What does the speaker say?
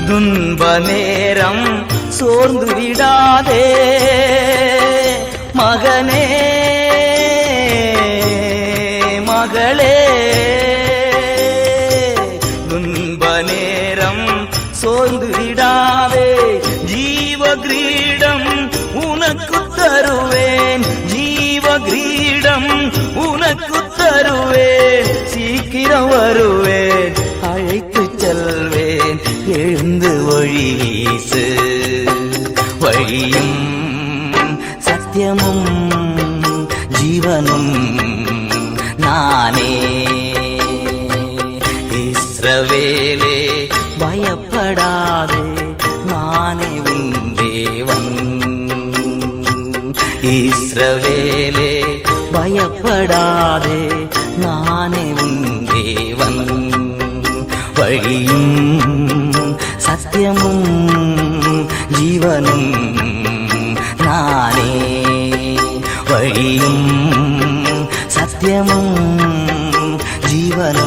துன்ப நேரம் சோர்ந்து விடாதே மகனே மகளே. துன்ப நேரம் சோர்ந்து விடாதே, ஜீவ கிரீடம் உனக்கு தருவேன், ஜீவ கிரீடம் உனக்கு தருவேன். சீக்கிரம் வருவேன், அழைத்து செல்வேன், எழுந்து வழி வீசு. வழியும் சத்தியமும் ஜீவனும் நானே. இஸ்ரவேலே பயப்படாதே, நானே உன் தேவன். இஸ்ரவேலே பயப்படாதே, நானே உன் தேவன். வழியும் சத்தியமும் ஜீவனும் நானே. வழியும் சத்தியமும் ஜீவனும்